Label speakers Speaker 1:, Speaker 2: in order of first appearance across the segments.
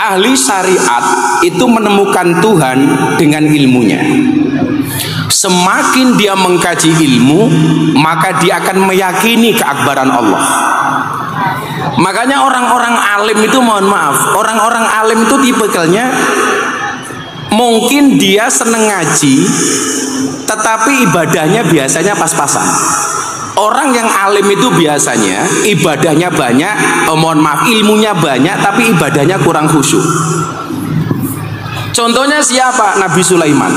Speaker 1: Ahli syariat itu menemukan Tuhan dengan ilmunya. Semakin dia mengkaji ilmu, maka dia akan meyakini keakbaran Allah. Makanya orang-orang alim itu, mohon maaf, orang-orang alim itu tipikalnya mungkin dia seneng ngaji, tetapi ibadahnya biasanya pas-pasan. Orang yang alim itu biasanya ibadahnya banyak, mohon maaf, ilmunya banyak, tapi ibadahnya kurang khusyuk. Contohnya siapa? Nabi Sulaiman.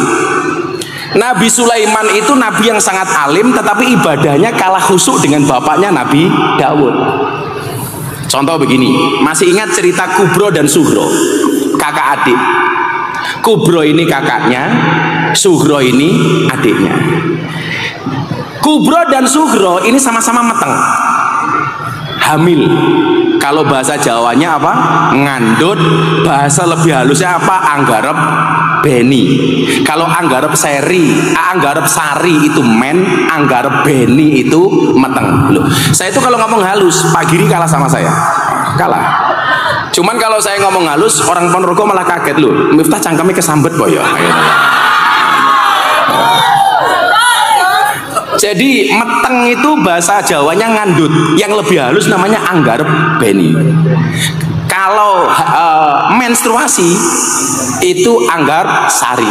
Speaker 1: Nabi Sulaiman itu nabi yang sangat alim, tetapi ibadahnya kalah khusyuk dengan bapaknya Nabi Daud. Contoh begini, masih ingat cerita Kubro dan Suhro, kakak adik. Kubro ini kakaknya, Suhro ini adiknya. Kubro dan Suhro ini sama-sama meteng, hamil. Kalau bahasa Jawanya apa? Ngandut. Bahasa lebih halusnya apa? Anggarep beni. Kalau anggarep sari itu men, anggarep beni itu meteng. Loh, saya itu kalau ngomong halus, Pak Giri kalah sama saya. Kalah. Cuman kalau saya ngomong halus, orang Ponorogo malah kaget, loh. Miftah cangkemnya kesambet boyo. Jadi meteng itu bahasa Jawanya ngandut, yang lebih halus namanya anggarep beni. Kalau menstruasi itu anggarep sari.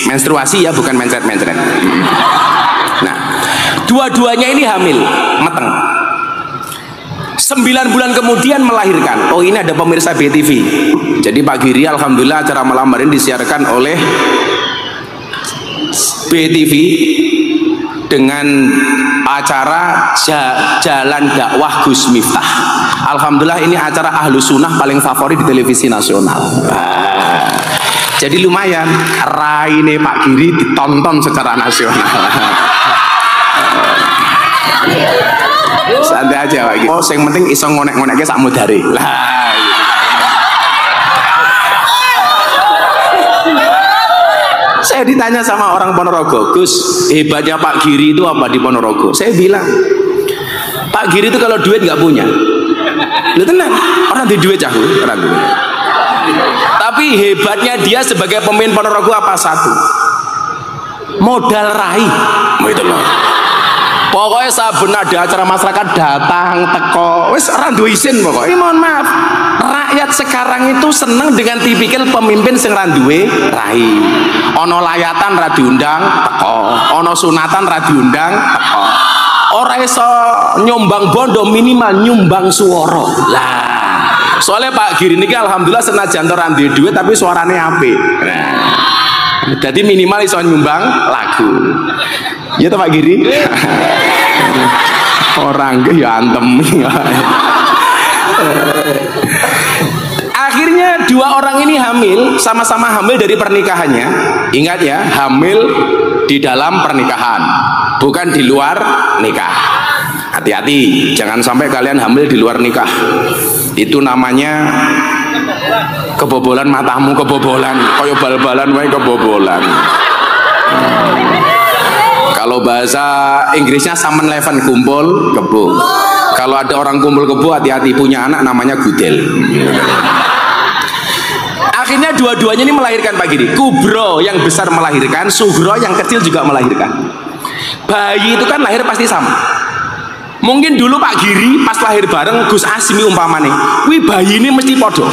Speaker 1: Menstruasi ya, bukan mencret-mencret. Nah, dua-duanya ini hamil, meteng. 9 bulan kemudian melahirkan. Oh, ini ada pemirsa BTV. Jadi Pak Giri, alhamdulillah acara malam hari ini disiarkan oleh BTV dengan acara Jalan Dakwah Gus Miftah. Alhamdulillah ini acara ahlu sunnah paling favorit di televisi nasional. Jadi lumayan, raine Pak Giri ditonton secara nasional. Santai aja Pak Giri. Oh, yang penting iso ngonek-ngoneknya sak mudare. Lah. Saya ditanya sama orang Ponorogo, Gus, hebatnya Pak Giri itu apa di Ponorogo? Saya bilang, Pak Giri itu kalau duit nggak punya. Lu tenang, orang di duit cahu, orang duit. Tapi hebatnya dia sebagai pemimpin Ponorogo apa? Satu, modal raih. Gitu loh. Pokoknya saben ada acara masyarakat datang teko, wes ora duwe isin pokoknya. Mohon maaf, rakyat sekarang itu seneng dengan tipikal pemimpin sing ra duwe rai. Ono layatan ra diundang teko, ono sunatan ra diundang teko. Ora iso nyumbang bondo, minimal nyumbang suara. Lah, soalnya Pak Giri niki alhamdulillah senajan ora duwe duit tapi suarane apik. Nah, jadi minimal iso nyumbang lagu. Ya toh Pak Giri? Orang ke ya antem. Akhirnya dua orang ini hamil, sama-sama hamil dari pernikahannya. Ingat ya, hamil di dalam pernikahan, bukan di luar nikah. Hati-hati, jangan sampai kalian hamil di luar nikah. Itu namanya kebobolan matamu, kebobolan. Koyo bal-balan wae kebobolan. Kalau bahasa Inggrisnya saman leven, kumpul kebo. Kalau ada orang kumpul kebo, hati-hati, punya anak namanya gudel. Akhirnya dua-duanya ini melahirkan Pak Giri. Kubro yang besar melahirkan, Suhro yang kecil juga melahirkan. Bayi itu kan lahir pasti sama. Mungkin dulu Pak Giri pas lahir bareng Gus Asmi umpamane, wih bayi ini mesti podo.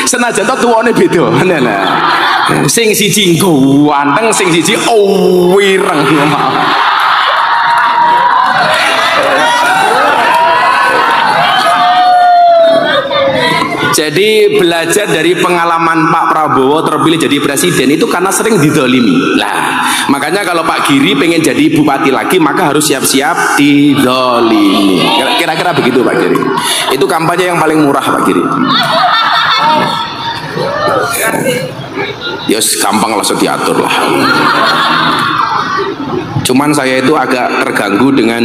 Speaker 1: Senajan to tuwane beda. Nah. Sing siji ganteng, sing siji wireng. Jadi belajar dari pengalaman Pak Prabowo terpilih jadi presiden itu karena sering didolimi. Lah, makanya kalau Pak Giri pengen jadi bupati lagi maka harus siap-siap didolimi. Kira-kira begitu Pak Giri. Itu kampanye yang paling murah Pak Giri. Yos gampang langsung diatur lah. Cuman saya itu agak terganggu dengan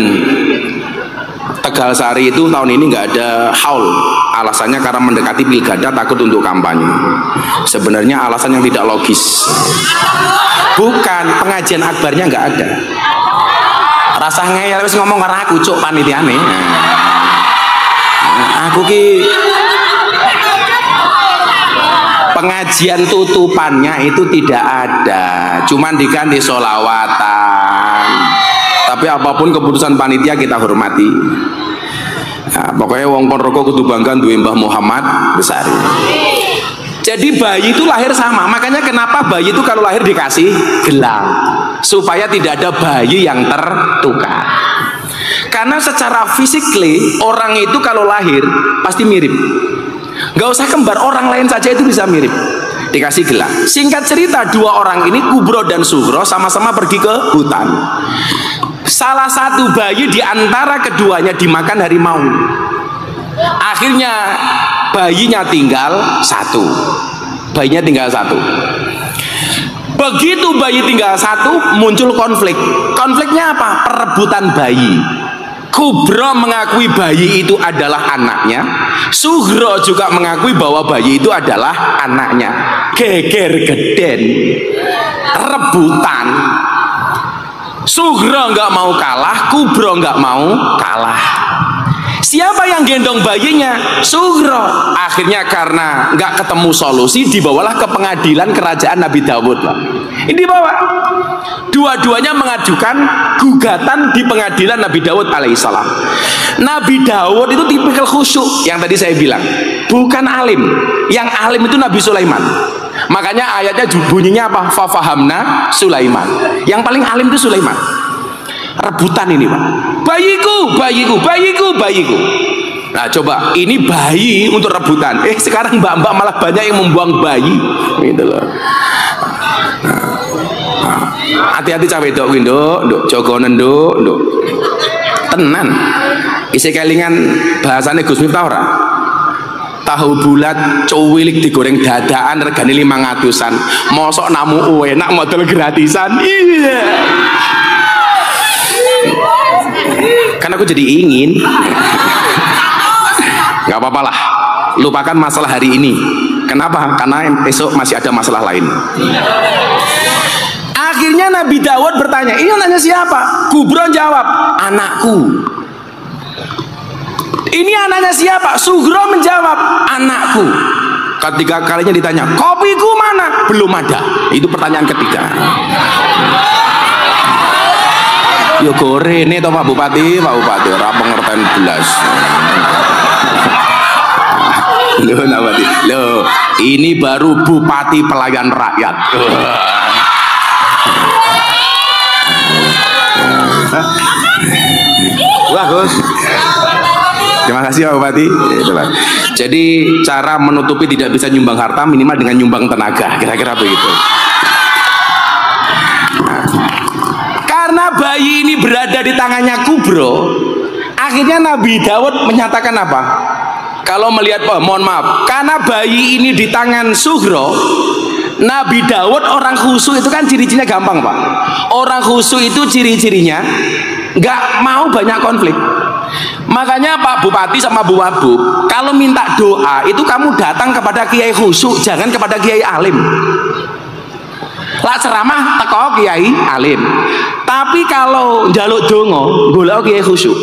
Speaker 1: Tegal Sari itu tahun ini nggak ada haul. Alasannya karena mendekati pilkada takut untuk kampanye. Sebenarnya alasan yang tidak logis. Bukan, pengajian akbarnya nggak ada. Rasa ngeyel wis ngomong karena aku cuk panitiane. Aku ki pengajian tutupannya itu tidak ada, cuman diganti sholawatan. Tapi apapun keputusan panitia kita hormati. Nah, pokoknya wong Ponorogo kudu bangga duwe Mbah Muhammad besar. Jadi bayi itu lahir sama, makanya kenapa bayi itu kalau lahir dikasih gelang, supaya tidak ada bayi yang tertukar. Karena secara fisikly orang itu kalau lahir pasti mirip. Gak usah kembar, orang lain saja itu bisa mirip. Dikasih gelang. Singkat cerita, dua orang ini, Kubro dan Sugro, sama-sama pergi ke hutan. Salah satu bayi di antara keduanya dimakan harimau. Akhirnya bayinya tinggal satu. Bayinya tinggal satu. Begitu bayi tinggal satu, muncul konflik. Konfliknya apa? Perebutan bayi. Kubro mengakui bayi itu adalah anaknya, Sugro juga mengakui bahwa bayi itu adalah anaknya. Geger geden, rebutan. Sugro nggak mau kalah, Kubro nggak mau kalah. Siapa yang gendong bayinya? Sugro. Akhirnya karena nggak ketemu solusi, dibawalah ke pengadilan kerajaan Nabi Dawud. Ini dibawa. Dua-duanya mengajukan gugatan di pengadilan Nabi Dawud alaihissalam. Nabi Dawud itu tipikal khusyuk yang tadi saya bilang, bukan alim. Yang alim itu Nabi Sulaiman. Makanya ayatnya bunyinya apa? Fafahamna Sulaiman. Yang paling alim itu Sulaiman. Rebutan ini Pak, bayiku, bayiku, bayiku, bayiku. Nah coba, ini bayi untuk rebutan. Sekarang mbak-mbak malah banyak yang membuang bayi, gitu loh. Hati-hati cawe dok, nduk, jogonen nduk, tenan. Isi kelingan bahasane Gus Miftah ora? Tahu bulat cuwilik digoreng dadaan regane 500-an. Mosok namu enak model gratisan. Iya. Karena aku jadi ingin. Gak apa-apa lah, lupakan masalah hari ini. Kenapa? Karena besok masih ada masalah lain. Akhirnya Nabi Dawud bertanya, ini nanya siapa? Kubro jawab, anakku. Ini anaknya siapa? Sugro menjawab, anakku. Ketiga kalinya ditanya, kopiku mana? Belum ada. Itu pertanyaan ketiga. Yo gore ini toh Pak Bupati ora pengertian belas. Loh, ini baru Bupati pelayan rakyat. Bagus. Terima kasih Pak Bupati. Jadi cara menutupi tidak bisa nyumbang harta minimal dengan nyumbang tenaga, kira-kira begitu. Karena bayi ini berada di tangannya Kubro, akhirnya Nabi Dawud menyatakan apa? Kalau melihat, mohon maaf, karena bayi ini di tangan Sugro, Nabi Dawud orang khusyuk itu kan ciri-cirinya gampang Pak. Orang khusyuk itu ciri-cirinya nggak mau banyak konflik. Makanya Pak Bupati sama Bu Wabub, kalau minta doa itu kamu datang kepada kiai khusyuk, jangan kepada kiai alim. Lah ceramah teko kiai alim. Tapi kalau njaluk donga, golek kiai khusyuk.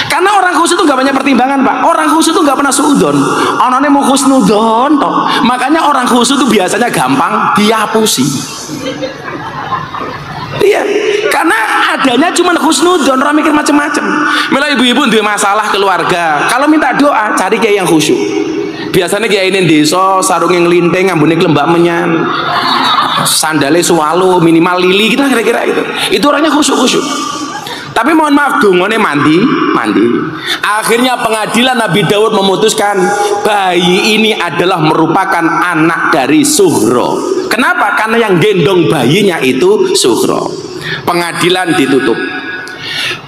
Speaker 1: Karena orang khusyuk itu gak banyak pertimbangan Pak. Orang khusyuk itu gak pernah suudon. Anane mau khusnudon toh. Makanya orang khusyuk itu biasanya gampang dihapusi. Iya, karena adanya cuma khusnudon, orang mikir macam-macam. Mila ibu-ibu duwe masalah keluarga, kalau minta doa cari kiai yang khusyuk. Biasanya kiai ini desa sarungnya ngelinting, ambune klembak menyan, sandale suwalu, minimal lili, kita kira-kira itu. Itu orangnya khusyuk-khusyuk. Tapi mohon maaf, dungone mandi. Akhirnya pengadilan Nabi Dawud memutuskan bayi ini adalah merupakan anak dari Sugro. Kenapa? Karena yang gendong bayinya itu Sugro. Pengadilan ditutup.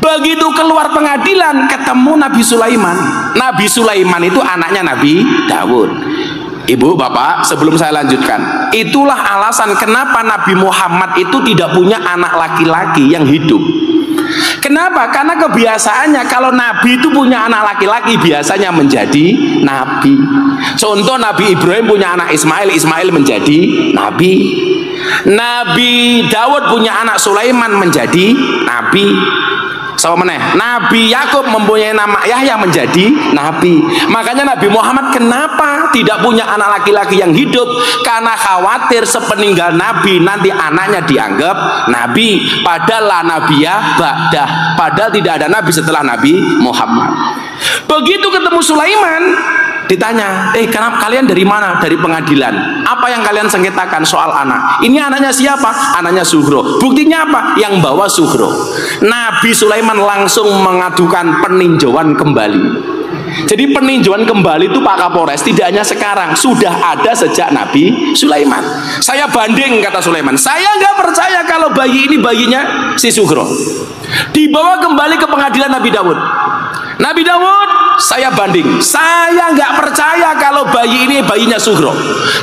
Speaker 1: Begitu keluar pengadilan ketemu Nabi Sulaiman. Nabi Sulaiman itu anaknya Nabi Dawud. Ibu, bapak, sebelum saya lanjutkan, itulah alasan kenapa Nabi Muhammad itu tidak punya anak laki-laki yang hidup. Kenapa? Karena kebiasaannya kalau Nabi itu punya anak laki-laki biasanya menjadi Nabi. Contoh Nabi Ibrahim punya anak Ismail, Ismail menjadi Nabi. Nabi Dawud punya anak Sulaiman menjadi Nabi. Sama meneh, Nabi Yakub mempunyai nama Yahya menjadi nabi. Makanya Nabi Muhammad kenapa tidak punya anak laki-laki yang hidup? Karena khawatir sepeninggal Nabi nanti anaknya dianggap nabi. Padahal la nabiyah ba'dah. Padahal tidak ada nabi setelah Nabi Muhammad. Begitu ketemu Sulaiman, ditanya, kenapa kalian dari mana? Dari pengadilan. Apa yang kalian sengketakan soal anak? Ini anaknya siapa? Anaknya Zuhro. Buktinya apa? Yang bawa Zuhro. Nabi Sulaiman langsung mengadukan peninjauan kembali. Jadi peninjauan kembali itu Pak Kapolres tidak hanya sekarang, sudah ada sejak Nabi Sulaiman. Saya banding, kata Sulaiman, saya nggak percaya kalau bayi ini bayinya si Zuhro. Dibawa kembali ke pengadilan Nabi Dawud. Nabi Dawud, saya banding, saya nggak percaya kalau bayi ini bayinya Zuhro,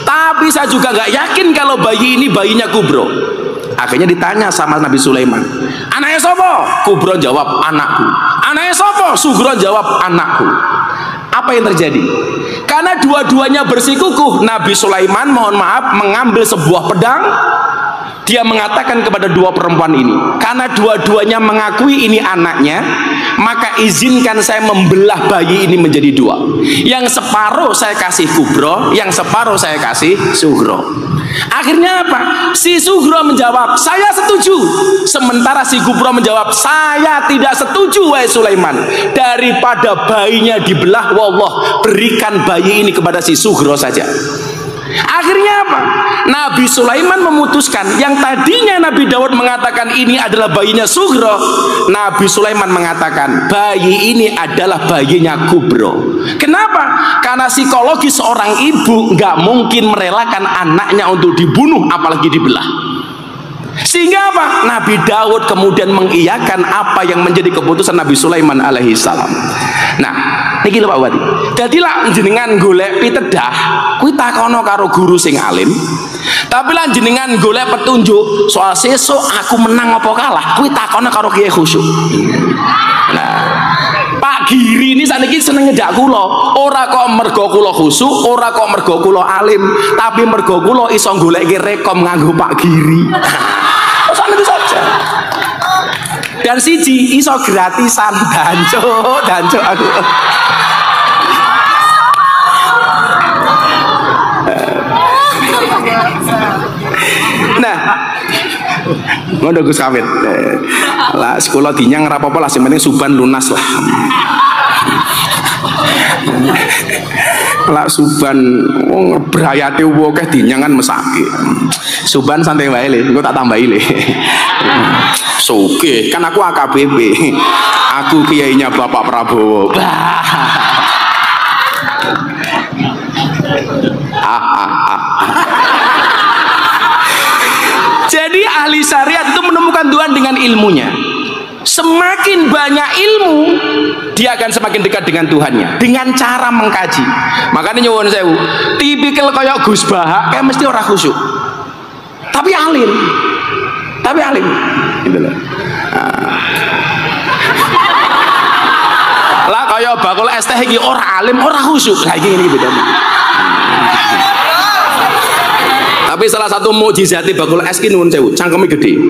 Speaker 1: tapi saya juga nggak yakin kalau bayi ini bayinya Kubro. Akhirnya ditanya sama Nabi Sulaiman, anaknya sopo? Kubro jawab, anakku. Anaknya sopo? Zuhro jawab, anakku. Apa yang terjadi? Karena dua-duanya bersikukuh, Nabi Sulaiman mohon maaf mengambil sebuah pedang. Dia mengatakan kepada dua perempuan ini, karena dua-duanya mengakui ini anaknya, maka izinkan saya membelah bayi ini menjadi dua. Yang separuh saya kasih Kubro, yang separuh saya kasih Zuhro. Akhirnya apa? Si Zuhro menjawab, saya setuju. Sementara si Kubro menjawab, saya tidak setuju wahai Sulaiman. Daripada bayinya dibelah, wallah, berikan bayi ini kepada si Zuhro saja. Akhirnya apa? Nabi Sulaiman memutuskan, yang tadinya Nabi Daud mengatakan ini adalah bayinya Zuhro, Nabi Sulaiman mengatakan bayi ini adalah bayinya Kubro. Kenapa? Karena psikologi seorang ibu nggak mungkin merelakan anaknya untuk dibunuh apalagi dibelah. Sehingga apa? Nabi Daud kemudian mengiyakan apa yang menjadi keputusan Nabi Sulaiman alaihi salam. Nah, niki lho Pak Bupati. Dadi lak jenengan golek pitedah, kuwi takono karo guru sing alim. Tapi lan jenengan golek petunjuk soal sesuk aku menang apa kalah, kuwi takono karo kiai khusyuk. Nah, Pak Giri ini saniki seneng ngedak kula, ora kok mergo kula khusyuk, ora kok mergo kula alim, tapi mergo kula iso goleki rekom nganggo Pak Giri. Saniki saja. Dan siji iso gratisan danco aku. Nah, ngono Gus Kawit. Lah sekolah dinyang ora apa-apa lah, sing penting suban lunas lah. Lah suban wong brayate akeh dinyang kan mesake. Suban santai wae le, engko tak tambahi le. Soge, kan aku AKBP. Aku kiainya Bapak Prabowo. Jadi ahli syariat itu menemukan Tuhan dengan ilmunya. Semakin banyak ilmu, dia akan semakin dekat dengan Tuhannya dengan cara mengkaji. Makanya nyuwun sewu, tipikal kayak Gus Bahak kayak mesti ora khusyuk. Tapi alim. Gitu loh. Lah kaya bakul es teh iki ora alim, ora khusyuk. Lah iki ngene bedane. Tapi salah satu mukjizat bakul es ki nuwun sewu, cangkeme gede.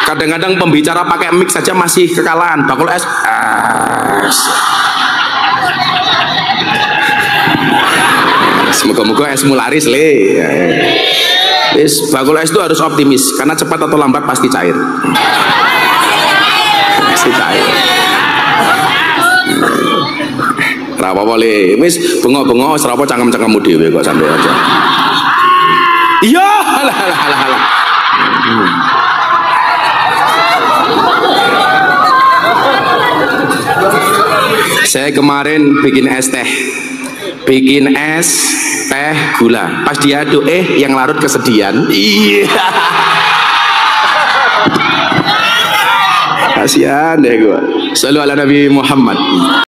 Speaker 1: Kadang-kadang pembicara pakai mic saja masih kekalahan. Bakul es. Semoga-moga es mularis le. Bakul es itu harus optimis karena cepat atau lambat pasti cair. Pasti cair. Ora apa-apa le. Wis bengok-bengok ora apa cangkem-cangkemmu dhewe kok santai aja. Iya, alah. Saya kemarin bikin es teh gula, pas diaduk yang larut kesedihan. Iya. Kasihan deh gua. Shallu ala Nabi Muhammad.